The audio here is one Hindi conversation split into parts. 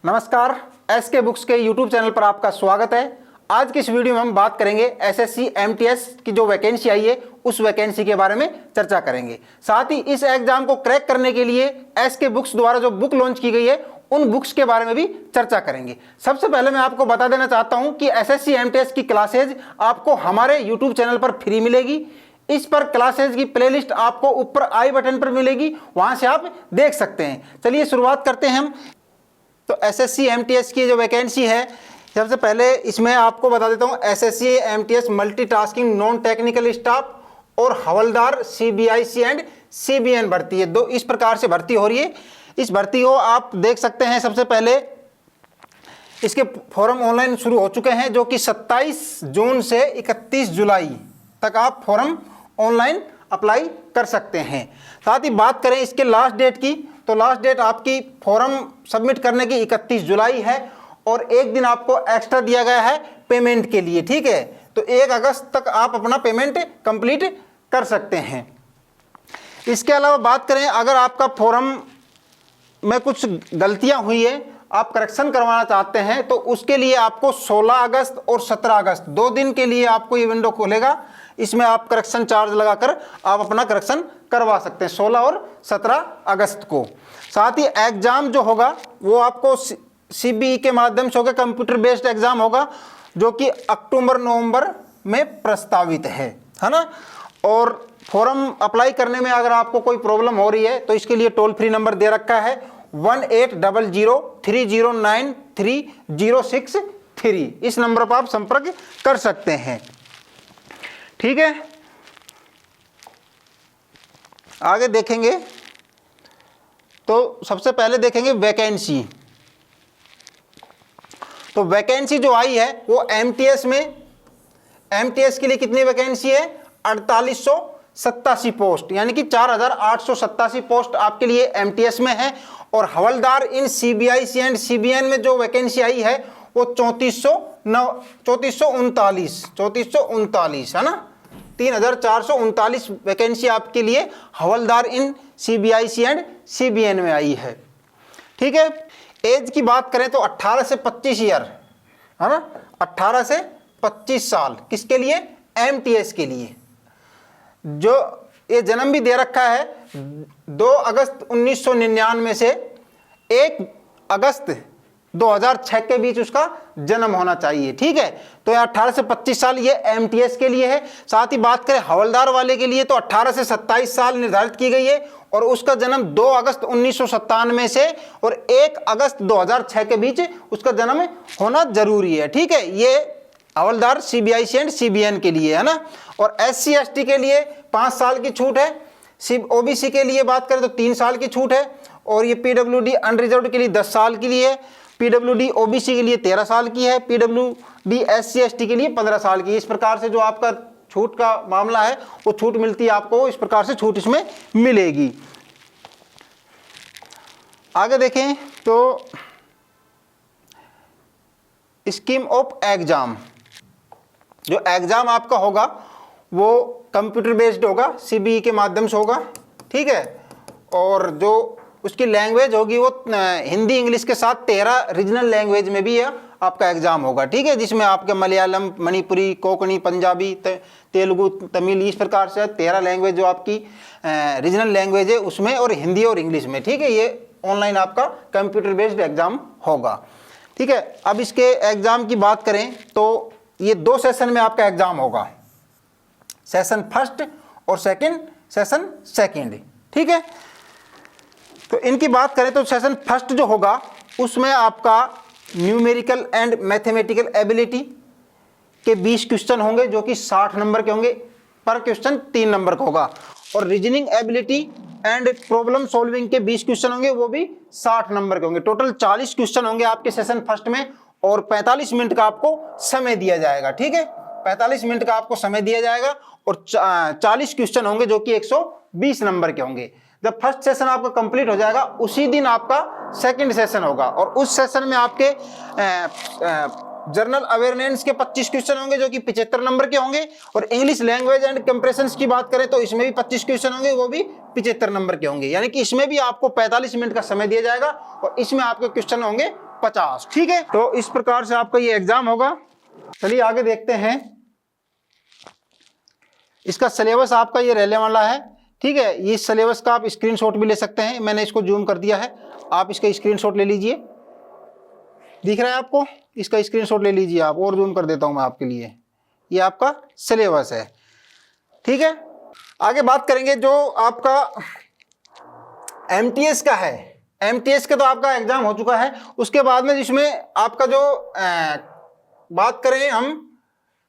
नमस्कार, एसके बुक्स के यूट्यूब चैनल पर आपका स्वागत है। आज की इस वीडियो में हम बात करेंगे एसएससी एमटीएस की जो वैकेंसी आई है उस वैकेंसी के बारे में चर्चा करेंगे। साथ ही इस एग्जाम को क्रैक करने के लिए एसके बुक्स द्वारा जो बुक लॉन्च की गई है उन बुक्स के बारे में भी चर्चा करेंगे। सबसे पहले मैं आपको बता देना चाहता हूं कि एसएससी एमटीएस की क्लासेज आपको हमारे यूट्यूब चैनल पर फ्री मिलेगी। इस पर क्लासेज की प्लेलिस्ट आपको ऊपर आई बटन पर मिलेगी, वहां से आप देख सकते हैं। चलिए शुरुआत करते हैं हम। तो एसएससी एमटीएस की जो वैकेंसी है, सबसे पहले इसमें आपको बता देता हूं, SSC MTS multitasking non technical staff और हवलदार सीबीआईसी एंड सीबीएन भर्ती है। दो इस प्रकार से भर्ती हो रही है। इस भर्ती को आप देख सकते हैं। सबसे पहले इसके फॉर्म ऑनलाइन शुरू हो चुके हैं, जो कि 27 जून से 31 जुलाई तक आप फॉर्म ऑनलाइन अप्लाई कर सकते हैं। साथ ही बात करें इसके लास्ट डेट की, तो लास्ट डेट आपकी फॉर्म सबमिट करने की 31 जुलाई है और एक दिन आपको एक्स्ट्रा दिया गया है पेमेंट के लिए। ठीक है, तो 1 अगस्त तक आप अपना पेमेंट कंप्लीट कर सकते हैं। इसके अलावा बात करें, अगर आपका फॉर्म में कुछ गलतियां हुई है, आप करेक्शन करवाना चाहते हैं, तो उसके लिए आपको 16 अगस्त और 17 अगस्त 2 दिन के लिए आपको ये विंडो खोलेगा। इसमें आप करेक्शन चार्ज लगाकर आप अपना करेक्शन करवा सकते हैं 16 और 17 अगस्त को। साथ ही एग्जाम जो होगा वो आपको सीबीई के माध्यम से होगा, कंप्यूटर बेस्ड एग्जाम होगा, जो कि अक्टूबर-नवंबर में प्रस्तावित है ना। और फॉर्म अप्लाई करने में अगर आपको कोई प्रॉब्लम हो रही है तो इसके लिए टोल फ्री नंबर दे रखा है 1800-309-3063। इस नंबर पर आप संपर्क कर सकते हैं। ठीक है, आगे देखेंगे तो सबसे पहले देखेंगे वैकेंसी। तो वैकेंसी जो आई है वो एमटीएस में, एमटीएस के लिए कितनी वैकेंसी है? 4887 पोस्ट, यानी कि 4887 पोस्ट आपके लिए एमटीएस में है। और हवलदार इन सीबीआईसी एंड सीबीएन में जो वैकेंसी आई है वो 3439 है ना, 3439 वैकेंसी आपके लिए हवलदार इन सीबीआईसी एंड सीबीएन में आई है। ठीक है, एज की बात करें तो 18 से 25 ईयर है ना, 18 से 25 साल किसके लिए? एमटीएस के लिए। जो ये जन्म भी दे रखा है 2 अगस्त 1999 से 1 अगस्त 2006 के बीच उसका जन्म होना चाहिए। ठीक है, तो 18 से 25 साल ये एमटीएस के लिए है। साथ ही बात करें हवलदार वाले के लिए तो 18 से 27 साल निर्धारित की गई है और उसका जन्म 2 अगस्त 1997 से और 1 अगस्त 2006 के बीच उसका जन्म होना जरूरी है। ठीक है, ये हवलदार सीबीआईसी एंड सीबीएन के लिए है ना। और एससी एसटी के लिए 5 साल की छूट है। ओबीसी के लिए बात करें तो 3 साल की छूट है। और ये पीडब्ल्यूडी अनरिजर्व्ड के लिए 10 साल की है। पीडब्ल्यूडी ओबीसी के लिए 13 साल की है। पीडब्ल्यूडी एससी एसटी के लिए 15 साल की। इस प्रकार से जो आपका छूट का मामला है वो छूट मिलती है आपको, इस प्रकार से छूट इसमें मिलेगी। आगे देखें तो स्कीम ऑफ एग्जाम, जो एग्जाम आपका होगा वो कंप्यूटर बेस्ड होगा, सीबीई के माध्यम से होगा। ठीक है, और जो उसकी लैंग्वेज होगी वो हिंदी इंग्लिश के साथ 13 रीजनल लैंग्वेज में भी आपका एग्जाम होगा। ठीक है, जिसमें आपके मलयालम, मणिपुरी, कोंकणी, पंजाबी, तेलुगु, तमिल, इस प्रकार से 13 लैंग्वेज जो आपकी रीजनल लैंग्वेज है उसमें, और हिंदी और इंग्लिश में। ठीक है, ये ऑनलाइन आपका कंप्यूटर बेस्ड एग्जाम होगा। ठीक है, अब इसके एग्जाम की बात करें तो ये 2 सेशन में आपका एग्जाम होगा, सेशन फर्स्ट और सेशन सेकेंड। ठीक है, तो इनकी बात करें तो सेशन फर्स्ट जो होगा उसमें आपका न्यूमेरिकल एंड मैथमेटिकल एबिलिटी के 20 क्वेश्चन होंगे, जो कि 60 नंबर के होंगे। पर क्वेश्चन 3 नंबर का होगा। और reasoning ability and problem solving के 20 क्वेश्चन होंगे, वो भी 60 नंबर के होंगे। टोटल 40 क्वेश्चन होंगे आपके सेशन फर्स्ट में और 45 मिनट का आपको समय दिया जाएगा। ठीक है, 45 मिनट का आपको समय दिया जाएगा और 40 क्वेश्चन होंगे जो कि 120 नंबर के होंगे। जब फर्स्ट सेशन आपका कंप्लीट हो जाएगा उसी दिन आपका सेकंड सेशन होगा और उस सेशन में आपके जनरल अवेयरनेस के 25 क्वेश्चन होंगे जो कि 75 नंबर के होंगे। और इंग्लिश लैंग्वेज एंड कंप्रेशंस की बात करें तो इसमें भी 25 क्वेश्चन होंगे, वो भी 75 नंबर के होंगे। यानी कि इसमें भी आपको 45 मिनट का समय दिया जाएगा और इसमें आपके क्वेश्चन होंगे 50। ठीक है, तो इस प्रकार से आपका ये एग्जाम होगा। चलिए आगे देखते हैं। इसका सिलेबस आपका ये रहने वाला है। ठीक है, ये सिलेबस का आप स्क्रीनशॉट भी ले सकते हैं, मैंने इसको जूम कर दिया है, आप इसका स्क्रीनशॉट ले लीजिए। दिख रहा है आपको? इसका स्क्रीनशॉट ले लीजिए आप, और जूम कर देता हूं मैं आपके लिए। ये आपका सिलेबस है। ठीक है, आगे बात करेंगे जो आपका एमटीएस का है। एमटीएस का तो आपका एग्जाम हो चुका है। उसके बाद में जिसमें आपका जो बात करें हम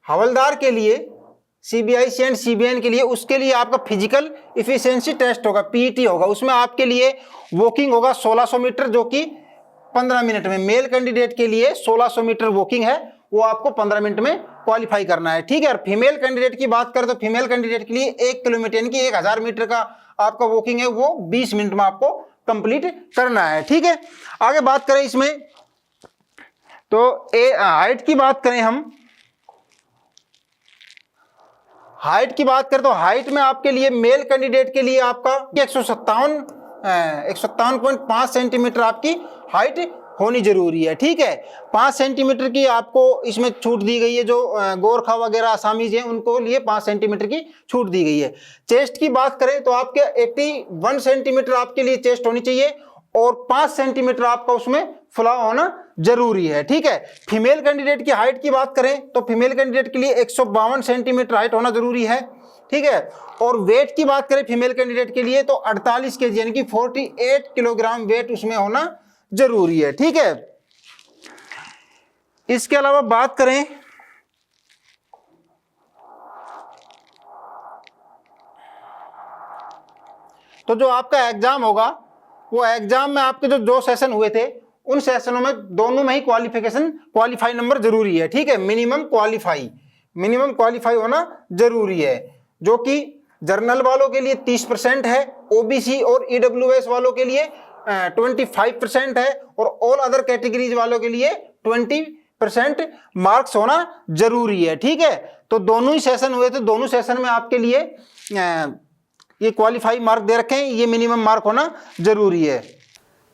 हवलदार के लिए, सीबीआईसी एंड सीबीएन के लिए, उसके लिए आपका फिजिकल इफिशिएंसी टेस्ट होगा, पीईटी होगा। उसमें आपके लिए वॉकिंग होगा 1600 मीटर, जो कि 15 मिनट में। मेल कैंडिडेट के लिए 1600 मीटर वॉकिंग है, वो आपको 15 मिनट में क्वालिफाई करना है। ठीक है, और फीमेल कैंडिडेट की बात करें तो फीमेल कैंडिडेट के लिए 1 किलोमीटर यानी कि 1000 मीटर का आपका वॉकिंग है, वो 20 मिनट में आपको कंप्लीट करना है। ठीक है, आगे बात करें इसमें तो हाइट की बात करें हम, हाइट की बात करें तो हाइट में आपके लिए मेल कैंडिडेट के लिए आपका 157.5 सेंटीमीटर आपकी हाइट होनी जरूरी है। ठीक है, 5 सेंटीमीटर की आपको इसमें छूट दी गई है। जो गोरखा वगैरह आसामीज हैं उनको लिए 5 सेंटीमीटर की छूट दी गई है। चेस्ट की बात करें तो आपके 81 सेंटीमीटर आपके लिए चेस्ट होनी चाहिए, और 5 सेंटीमीटर आपका उसमें फुलाव होना जरूरी है। ठीक है, फीमेल कैंडिडेट की हाइट की बात करें तो फीमेल कैंडिडेट के लिए 152 सेंटीमीटर हाइट होना जरूरी है। ठीक है, और वेट की बात करें फीमेल कैंडिडेट के लिए तो 48 केजी यानी कि 48 किलोग्राम वेट उसमें होना जरूरी है। ठीक है, इसके अलावा बात करें तो जो आपका एग्जाम होगा, वो एग्जाम में आपके जो 2 सेशन हुए थे, उन सेशनों में दोनों में ही क्वालिफाई नंबर जरूरी है। ठीक है, मिनिमम क्वालिफाई होना जरूरी है, जो कि जर्नल वालों के लिए 30% है, ओबीसी और ईडब्ल्यूएस वालों के लिए 25% है, और ऑल अदर कैटेगरीज वालों के लिए 20% मार्क्स होना जरूरी है। ठीक है, तो दोनों ही सेशन हुए थे, दोनों सेशन में आपके लिए ये क्वालिफाई मार्क दे रखे हैं, ये मिनिमम मार्क होना जरूरी है।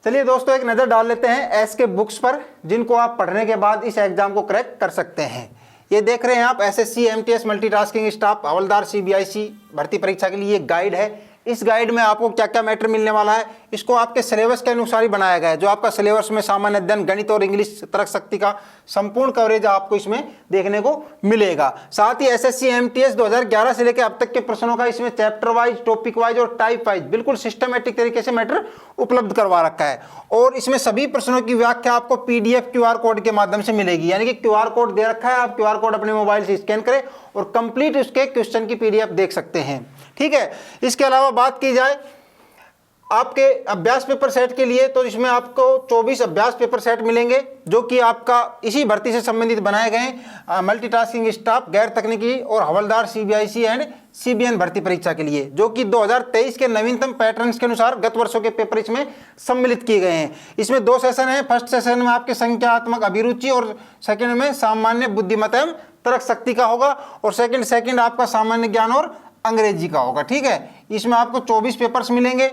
चलिए दोस्तों, एक नज़र डाल लेते हैं एसके बुक्स पर, जिनको आप पढ़ने के बाद इस एग्जाम को क्रैक कर सकते हैं। ये देख रहे हैं आप एसएससी एमटीएस मल्टीटास्किंग स्टाफ हवलदार सीबीआईसी भर्ती परीक्षा के लिए गाइड है। इस गाइड में आपको क्या क्या मैटर मिलने वाला है, इसको आपके सिलेबस के अनुसार ही बनाया गया है। जो आपका सिलेबस में सामान्य अध्ययन, गणित और इंग्लिश तर्क शक्ति का संपूर्ण कवरेज आपको इसमें देखने को मिलेगा। साथ ही एसएससी एमटीएस 2011 से लेकर अब तक के प्रश्नों का इसमें चैप्टर वाइज, टॉपिक वाइज और टाइप वाइज बिल्कुल सिस्टमेटिक तरीके से मैटर उपलब्ध करवा रखा है। और इसमें सभी प्रश्नों की व्याख्या आपको पीडीएफ क्यूआर कोड के माध्यम से मिलेगी, यानी कि क्यूआर कोड दे रखा है, आप क्यूआर कोड अपने मोबाइल से स्कैन करें और कंप्लीट उसके क्वेश्चन की पीडीएफ देख सकते हैं। ठीक है, इसके अलावा बात की जाए आपके अभ्यास पेपर सेट के लिए, तो इसमें आपको 24 अभ्यास पेपर सेट मिलेंगे, जो कि आपका इसी भर्ती से संबंधित बनाए गए मल्टीटास्किंग स्टाफ, गैर तकनीकी और हवलदार सीबीआईसी एंड सीबीएन भर्ती परीक्षा के लिए, जो कि 2023 के नवीनतम पैटर्न्स के अनुसार गत वर्षों के पेपर इसमें सम्मिलित किए गए हैं। इसमें 2 सेशन हैं। फर्स्ट सेशन में आपके संख्यात्मक अभिरुचि और सेकंड में सामान्य बुद्धिमत्ता एवं तर्क शक्ति का होगा, और सेकंड आपका सामान्य ज्ञान और अंग्रेजी का होगा। ठीक है, इसमें आपको 24 पेपर्स मिलेंगे।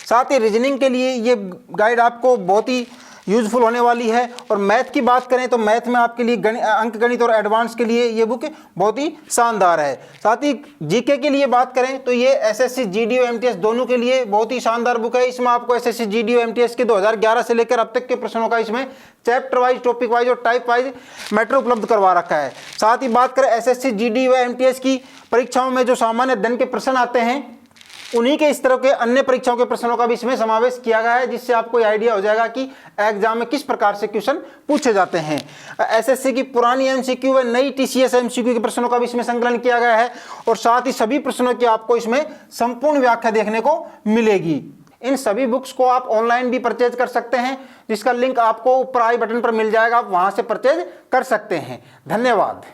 साथ ही रीजनिंग के लिए ये गाइड आपको बहुत ही यूजफुल होने वाली है। और मैथ की बात करें तो मैथ में आपके लिए अंक गणित और एडवांस के लिए ये बुक बहुत ही शानदार है। साथ ही जीके के लिए बात करें तो ये एसएससी जीडीओ एमटीएस दोनों के लिए बहुत ही शानदार बुक है। इसमें आपको एसएससी जीडीओ एमटीएस के 2011 से लेकर अब तक के प्रश्नों का इसमें चैप्टर वाइज, टॉपिक वाइज और टाइप वाइज मैटर उपलब्ध करवा रखा है। साथ ही बात करें एसएससी जीडीओ एमटीएस की परीक्षाओं में जो सामान्य अध्ययन के प्रश्न आते हैं, उन्हीं के इस तरह के अन्य परीक्षाओं के प्रश्नों का भी इसमें समावेश किया गया है, जिससे आपको आइडिया हो जाएगा कि एग्जाम में किस प्रकार से क्वेश्चन पूछे जाते हैं। एसएससी की पुरानी एमसीक्यू व नई टीसीएस एमसीक्यू के प्रश्नों का भी इसमें संकलन किया गया है, और साथ ही सभी प्रश्नों की आपको इसमें संपूर्ण व्याख्या देखने को मिलेगी। इन सभी बुक्स को आप ऑनलाइन भी परचेज कर सकते हैं, जिसका लिंक आपको ऊपर आई बटन पर मिल जाएगा, आप वहां से परचेज कर सकते हैं। धन्यवाद।